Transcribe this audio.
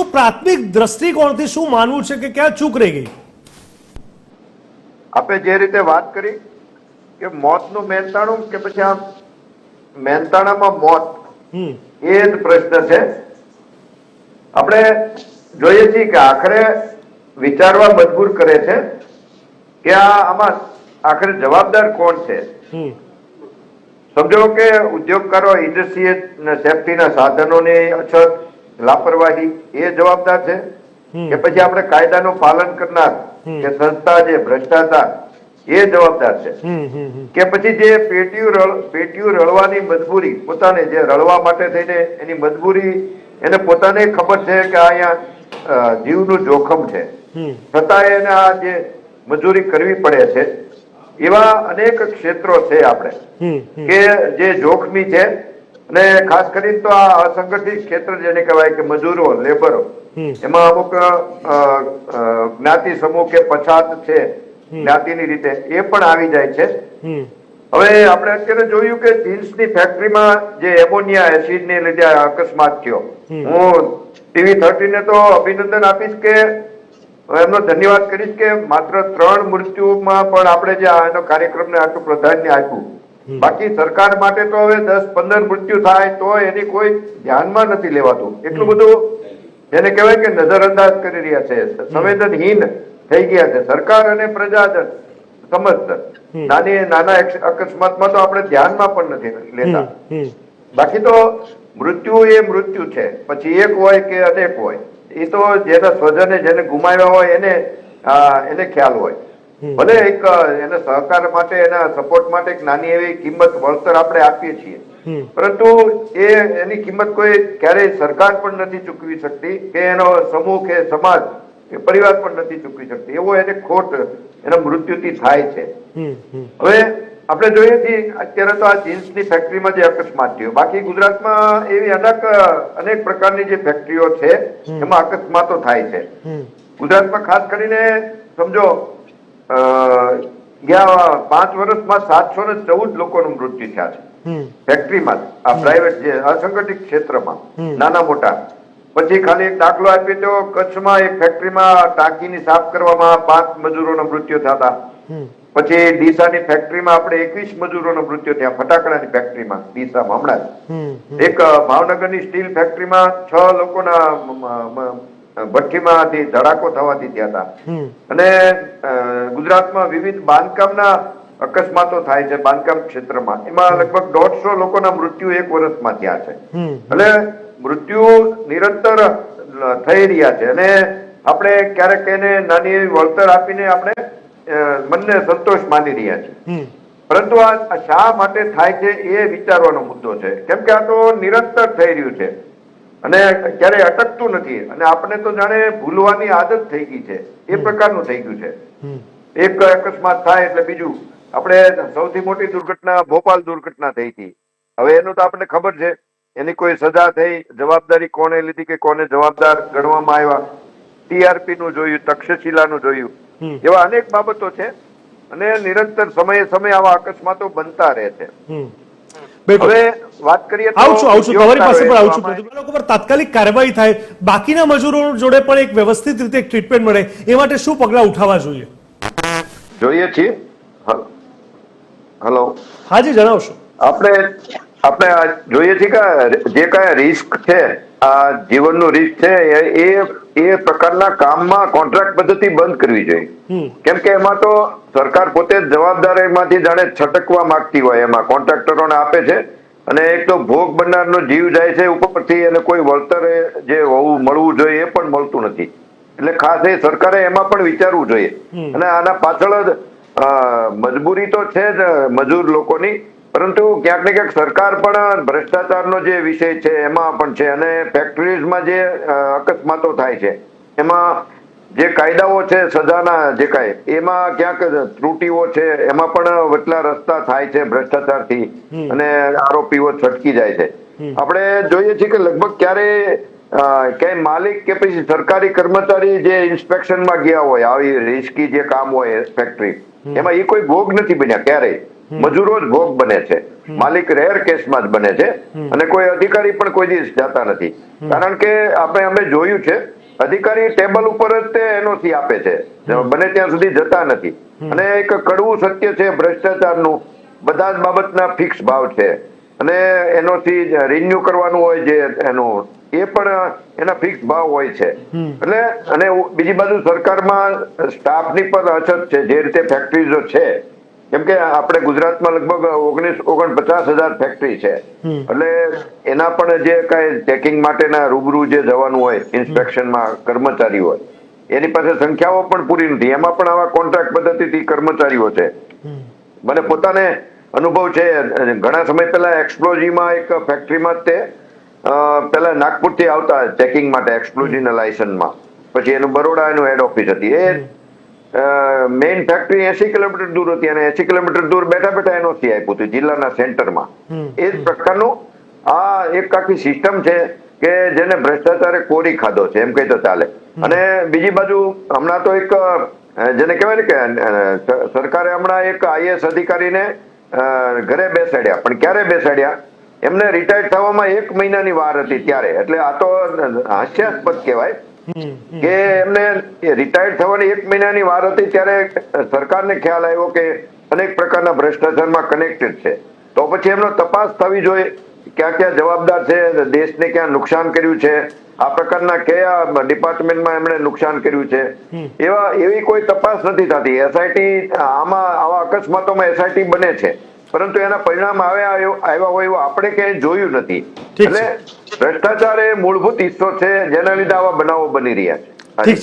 શું પ્રાથમિક દ્રષ્ટિકોણથી શું માનવું છે કે ક્યાં ચૂક રહી ગઈ? આપે જે રીતે વાત કરી કે મોતનું મહેનતાણું કે પછી આ મહેનતાણામાં મોત, એ જ પ્રશ્ન છે. આપણે જોઈએ છીએ કે આખરે વિચારવા મજબૂર કરે છે કે આમાં આખરે જવાબદાર કોણ છે. સમજો કે ઉદ્યોગકારો, ઇન્ડસ્ટ્રી, સેફટીના સાધનોની અછત, લાપરવાહી એ જવાબદાર છે કે પછી આપણે કાયદાનું પાલન કરનાર કે સંસ્થા જે ભ્રષ્ટાચાર એ જવાબદાર છે કે પછી જે પેટીયું રળવાની મજબૂરી, પોતાને જે રળવા માટે થઈને એની મજબૂરી એને પોતાને ખબર છે કે અહીંયા જીવનું જોખમ છે, છતાં એને આ જે મજૂરી કરવી પડે છે. એવા અનેક ક્ષેત્રો છે આપણે કે જે જોખમી છે, અને ખાસ કરીને તો આ અસંગઠિત ક્ષેત્ર જેને કહેવાય કે મજૂરો, લેબરો, એમાં અમુક જ્ઞાતિ સમૂહ કે પછાત છે જ્ઞાતિની રીતે, એ પણ આવી જાય છે. હવે આપણે અત્યારે જોયું કે જીન્સની ફેક્ટરીમાં જે એમોનિયા એસિડને લીધે અકસ્માત થયો, હું TV13 તો અભિનંદન આપીશ કે એમનો ધન્યવાદ કરીશ કે માત્ર 3 મૃત્યુમાં પણ આપણે જે એનો કાર્યક્રમને આટલું પ્રાધાન્ય આપ્યું. બાકી સરકાર માટે તો હવે 10-15 મૃત્યુ થાય તો એની કોઈ ધ્યાનમાં નથી લેવાતું. એટલું બધું જેને કહેવાય કે નજરઅંદાજ કરી રહ્યા છે, સંવેદનહીન થઈ ગયા છે સરકાર અને પ્રજાજન સમજતર. નાના અકસ્માતમાં તો આપણે ધ્યાનમાં પણ નથી લેતા. બાકી તો મૃત્યુ એ મૃત્યુ છે, પછી એક હોય કે અનેક હોય, એ તો જેના સ્વજને જેને ગુમાવ્યા હોય એને ખ્યાલ હોય. ભલે એક એને સહકાર માટે, એના સપોર્ટ માટે એક નાની એવી કિંમત વળતર આપણે આપીએ છીએ, પરંતુ એની કિંમત કોઈ ક્યારેય સરકાર પણ નથી ચૂકવી શકતી કે એનો સમૂહ કે સમાજ કે પરિવાર પણ નથી ચૂકવી શકતી. એવો એને ખોટ એના મૃત્યુથી થાય છે. હવે આપણે જોઈએ છીએ અત્યારે તો આ જીન્સની ફેક્ટરીમાં જે અકસ્માત થયો, બાકી ગુજરાતમાં એવી અનેક પ્રકારની જે ફેક્ટરીઓ છે એમાં અકસ્માતો થાય છે. ગુજરાતમાં ખાસ કરીને સમજો ગયા 5 વર્ષમાં 714 લોકોનું મૃત્યુ થયા છે ફેક્ટરીમાં, આ પ્રાઇવેટ જે અસંગઠિત ક્ષેત્રમાં નાના મોટા. પછી ખાલી એક દાખલો આપીએ તો કચ્છમાં એક ફેક્ટરીમાં ટાંકીની સાફ કરવામાં 5 મજૂરોના મૃત્યુ થતા. પછી ડીસાની ફેક્ટરીમાં આપણે 21 મજૂરોના મૃત્યુ થયા, ફટાકડાની ફેક્ટરીમાં ડીસામાં હમણાં જ. એક ભાવનગરની સ્ટીલ ફેક્ટરીમાં 6 લોકોના ભઠ્ઠીમાંથી ધડાકો થવાથી થયા હતા. અને ગુજરાતમાં વિવિધ બાંધકામના અકસ્માતો થાય છે બાંધકામ ક્ષેત્રમાં, એમાં લગભગ 150 લોકોના મૃત્યુ 1 વર્ષમાં થયા છે. એટલે મૃત્યુ નિરંતર થઈ રહ્યા છે અને આપણે ક્યારેક એને નાની એવી વળતર આપીને આપણે મનને સંતોષ માની રહ્યા છે. પરંતુ આ શા માટે થાય છે એ વિચારવાનો મુદ્દો છે, કેમ કે આ તો નિરંતર થઈ રહ્યું છે અને ક્યારેય અટકતું નથી. અને આપણે તો જાણે ભૂલવાની આદત થઈ ગઈ છે, એ પ્રકારનું થઈ ગયું છે. એક અકસ્માત થાય એટલે બીજું. આપણે સૌથી મોટી દુર્ઘટના ભોપાલ દુર્ઘટના થઈ હતી, હવે એનું તો આપણને ખબર છે, એની કોઈ સજા થઈ, જવાબદારી કોને લીધી કે કોને જવાબદાર ગણવામાં આવ્યા, TRP નું જોયું, તક્ષશિલાનું જોયું, એવા અનેક બાબતો છે અને નિરંતર સમયે આવા અકસ્માતો બનતા રહે છે. હવે વાત કરીએ તો તમારી પાસે પણ આવું છું, લોકો પર તાત્કાલિક કાર્યવાહી થાય, બાકીના મજૂરો જોડે પણ એક વ્યવસ્થિત રીતે ટ્રીટમેન્ટ મળે, એ માટે શું પગલાં ઉઠાવવા જોઈએ છીએ? હલો, હાજી જણાવશો. આપણે જોઈએ છીએ કે જે કઈ રિસ્ક છે, આ જીવનનું રિસ્ક છે, એ પ્રકારના કામમાં કોન્ટ્રાક્ટ પદ્ધતિ બંધ કરવી જોઈએ. કેમ કે એમાં તો સરકાર પોતે જ જવાબદારીમાંથી જાણે છટકવા માંગતી હોય, એમાં કોન્ટ્રાક્ટરોને આપે છે અને એક તો ભોગ બનનારનો જીવ જાય છે, ઉપરથી એને કોઈ વળતર જે મળવું જોઈએ એ પણ મળતું નથી. એટલે ખાસ એ સરકારે એમાં પણ વિચારવું જોઈએ. અને આના પાછળ જ મજબૂરી તો છે જ મજૂર લોકોની, પરંતુ ક્યાંક ને ક્યાંક સરકાર પણ ભ્રષ્ટાચારનો જે વિષય છે એમાં પણ છે. અને ફેક્ટરીઝમાં જે અકસ્માતો થાય છે એમાં જે કાયદાઓ છે સજાના, જે કાંઈ એમાં ક્યાંક ત્રુટીઓ છે, એમાં પણ વચલા રસ્તા થાય છે ભ્રષ્ટાચારથી અને આરોપીઓ છટકી જાય છે. આપણે જોઈએ છીએ કે લગભગ ક્યાંય માલિક કે પછી સરકારી કર્મચારી જે ઇન્સ્પેક્શનમાં ગયા હોય, આવી રિસ્કી જે કામ હોય ફેક્ટરી, એમાં એ કોઈ ભોગ નથી બન્યા ક્યારેય. મજૂરો જ ભોગ બને છે, માલિક રેર કેસમાં જ બને છે, અને કોઈ અધિકારી પણ કોઈ દિવસ જતા નથી. કારણ કે અમે જોયું છે, અધિકારી ટેબલ ઉપર જ તે એનઓસી આપે છે, બને ત્યાં સુધી જતા નથી. અને એક કડવું સત્ય છે ભ્રષ્ટાચારનું, બધા જ બાબતના ફિક્સ ભાવ છે, અને એનઓસી રિન્યુ કરવાનું હોય જે એનું એ પણ એના ફિક્સ ભાવ હોય છે. એટલે અને બીજી બાજુ સરકારમાં સ્ટાફની પણ અછત છે. જે રીતે ફેક્ટરીઝો છે, કેમ કે આપણે ગુજરાતમાં લગભગ 49,000 ફેક્ટરી છે, એટલે એના પણ જે કઈ ચેકિંગ માટેના રૂબરૂ જે જવાનું હોય ઇન્સ્પેક્શનમાં કર્મચારી હોય, એની પાસે સંખ્યાઓ પણ પૂરી નથી. એમાં પણ આવા કોન્ટ્રાક્ટ પદ્ધતિથી કર્મચારીઓ છે. મને પોતાને અનુભવ છે, ઘણા સમય પહેલા એક્સપ્લોઝીવમાં એક ફેક્ટરીમાં તે પેલા નાગપુરથી આવતા ચેકિંગ માટે એક્સપ્લોઝીવના લાયસન્સમાં, પછી એનું બરોડા એનું હેડ ઓફિસ હતી. એ મેઇન ફેક્ટરી 80 કિલોમીટર દૂર હતી, અને 80 કિલોમીટર દૂર બેઠા બેઠા એનઓસી આપ્યું હતું જિલ્લાના સેન્ટરમાં. એ જ પ્રકારનું આ એક આખી સિસ્ટમ છે કે જેને ભ્રષ્ટાચારે કોરી ખાધો છે એમ કહી તો ચાલે. અને બીજી બાજુ હમણાં તો એક જેને કહેવાય ને કે સરકારે હમણાં એક આઈએએસ અધિકારીને ઘરે બેસાડ્યા, પણ ક્યારે બેસાડ્યા? એમને રિટાયર્ડ થવામાં 1 મહિનાની વાર હતી ત્યારે. એટલે આ તો હાસ્યાસ્પદ કહેવાય કે એમને રિટાયર્ડ થવાની 1 મહિનાની વાર હતી ત્યારે સરકારને ખ્યાલ આવ્યો કે અનેક પ્રકારના ભ્રષ્ટાચારમાં કનેક્ટેડ છે. તો પછી એમનો તપાસ થવી જોઈએ, ક્યાં ક્યાં જવાબદાર છે, દેશને ક્યાં નુકસાન કર્યું છે, આ પ્રકારના કયા ડિપાર્ટમેન્ટમાં એમણે નુકસાન કર્યું છે, એવી કોઈ તપાસ નથી થતી. એસઆઈટી આવા અકસ્માતોમાં એસઆઈટી બને છે, પરંતુ એના પરિણામ આવ્યા હોય એવું આપણે ક્યાંય જોયું નથી. એટલે ભ્રષ્ટાચાર એ મૂળભૂત હિસ્સો છે જેના લીધે આવા બનાવો બની રહ્યા છે.